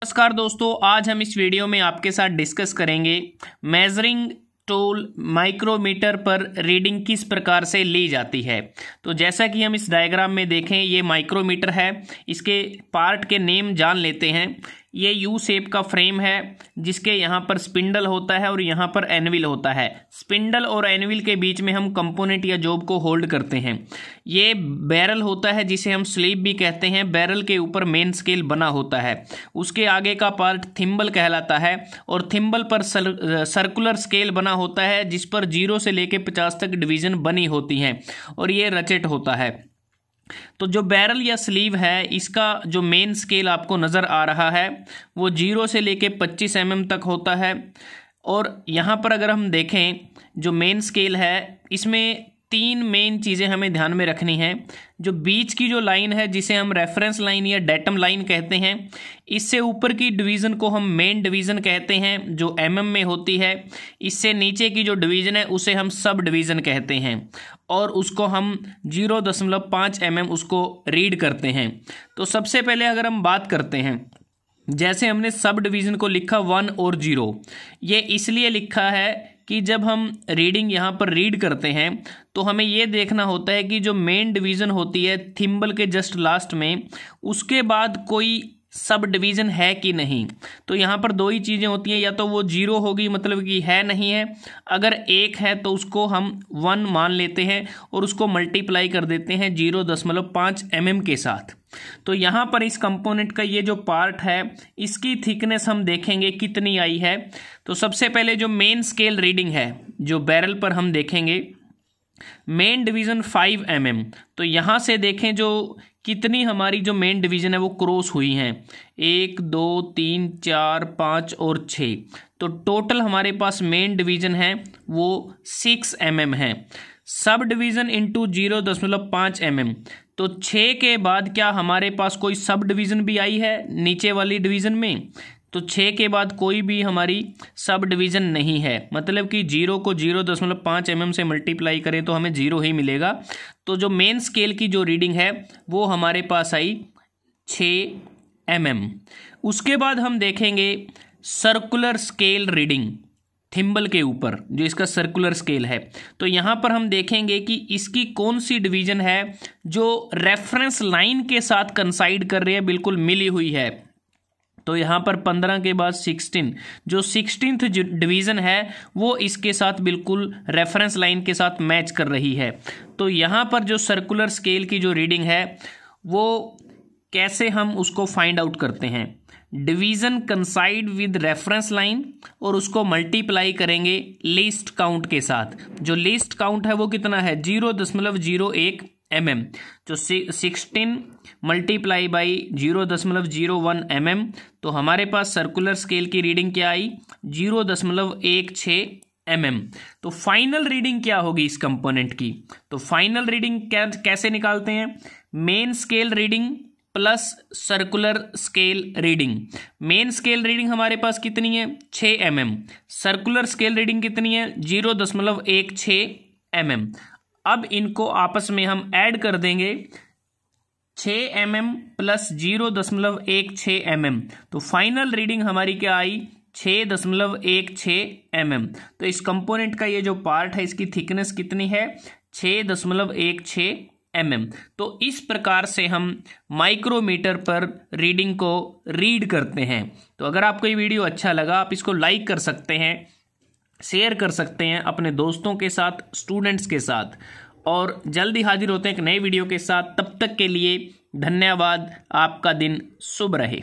नमस्कार दोस्तों, आज हम इस वीडियो में आपके साथ डिस्कस करेंगे मेजरिंग टूल माइक्रोमीटर पर रीडिंग किस प्रकार से ली जाती है। तो जैसा कि हम इस डायग्राम में देखें, ये माइक्रोमीटर है। इसके पार्ट के नेम जान लेते हैं। ये यू शेप का फ्रेम है जिसके यहाँ पर स्पिंडल होता है और यहाँ पर एनविल होता है। स्पिंडल और एनविल के बीच में हम कंपोनेंट या जॉब को होल्ड करते हैं। ये बैरल होता है जिसे हम स्लीव भी कहते हैं। बैरल के ऊपर मेन स्केल बना होता है। उसके आगे का पार्ट थिम्बल कहलाता है और थिम्बल पर सर्कुलर स्केल बना होता है जिस पर 0 से लेकर 50 तक डिवीजन बनी होती हैं और ये रचेट होता है। तो जो बैरल या स्लीव है, इसका जो मेन स्केल आपको नज़र आ रहा है वो 0 से लेके 25 mm तक होता है। और यहाँ पर अगर हम देखें, जो मेन स्केल है इसमें 3 मेन चीज़ें हमें ध्यान में रखनी हैं। जो बीच की जो लाइन है जिसे हम रेफरेंस लाइन या डेटम लाइन कहते हैं, इससे ऊपर की डिवीज़न को हम मेन डिवीज़न कहते हैं जो mm में होती है। इससे नीचे की जो डिवीज़न है उसे हम सब डिवीज़न कहते हैं और उसको हम 0.5 mm उसको रीड करते हैं। तो सबसे पहले अगर हम बात करते हैं, जैसे हमने सब डिवीज़न को लिखा 1 और 0, ये इसलिए लिखा है कि जब हम रीडिंग यहाँ पर रीड करते हैं तो हमें ये देखना होता है कि जो मेन डिवीज़न होती है थिम्बल के जस्ट लास्ट में, उसके बाद कोई सब डिवीज़न है कि नहीं। तो यहाँ पर 2 ही चीज़ें होती हैं, या तो वो 0 होगी मतलब कि है नहीं है, अगर 1 है तो उसको हम 1 मान लेते हैं और उसको मल्टीप्लाई कर देते हैं 0.5 mm के साथ। तो यहाँ पर इस कंपोनेंट का ये जो पार्ट है इसकी थिकनेस हम देखेंगे कितनी आई है। तो सबसे पहले जो मेन स्केल रीडिंग है जो बैरल पर हम देखेंगे, मेन डिवीज़न 5 mm। तो यहाँ से देखें जो कितनी हमारी जो मेन डिवीज़न है वो क्रॉस हुई हैं, 1 2 3 4 5 और 6। तो टोटल हमारे पास मेन डिवीज़न है वो 6 mm है। सब डिवीज़न इंटू 0.5 mm, तो 6 के बाद क्या हमारे पास कोई सब डिवीज़न भी आई है नीचे वाली डिवीज़न में? तो 6 के बाद कोई भी हमारी सब डिवीज़न नहीं है, मतलब कि 0 को 0.5 mm से मल्टीप्लाई करें तो हमें 0 ही मिलेगा। तो जो मेन स्केल की जो रीडिंग है वो हमारे पास आई 6 mm। उसके बाद हम देखेंगे सर्कुलर स्केल रीडिंग थिम्बल के ऊपर, जो इसका सर्कुलर स्केल है। तो यहाँ पर हम देखेंगे कि इसकी कौन सी डिवीज़न है जो रेफरेंस लाइन के साथ कंसाइड कर रही है, बिल्कुल मिली हुई है। तो यहाँ पर 15 के बाद 16, जो 16th डिवीज़न है वो इसके साथ बिल्कुल रेफरेंस लाइन के साथ मैच कर रही है। तो यहाँ पर जो सर्कुलर स्केल की जो रीडिंग है वो कैसे हम उसको फाइंड आउट करते हैं, डिवीज़न कंसाइड विद रेफरेंस लाइन और उसको मल्टीप्लाई करेंगे लीस्ट काउंट के साथ। जो लीस्ट काउंट है वो कितना है 0.01 mm। जो 16 मल्टीप्लाई बाई 0.01 mm, तो हमारे पास सर्कुलर स्केल की रीडिंग क्या आई 0.16 mm। तो फाइनल रीडिंग क्या होगी इस कंपोनेंट की? तो फाइनल रीडिंग कैसे निकालते हैं? Main scale reading plus circular scale reading. Main scale reading हमारे पास कितनी है 6 mm, सर्कुलर स्केल रीडिंग कितनी है 0.16 mm। अब इनको आपस में हम ऐड कर देंगे, 6 mm प्लस 0.16 mm, तो फाइनल रीडिंग हमारी क्या आई 6.16 mm। तो इस कंपोनेंट का ये जो पार्ट है इसकी थिकनेस कितनी है 6.16 mm। तो इस प्रकार से हम माइक्रोमीटर पर रीडिंग को रीड करते हैं। तो अगर आपको ये वीडियो अच्छा लगा, आप इसको लाइक कर सकते हैं, शेयर कर सकते हैं अपने दोस्तों के साथ, स्टूडेंट्स के साथ, और जल्दी हाजिर होते हैं एक नए वीडियो के साथ। तब तक के लिए धन्यवाद। आपका दिन शुभ रहे।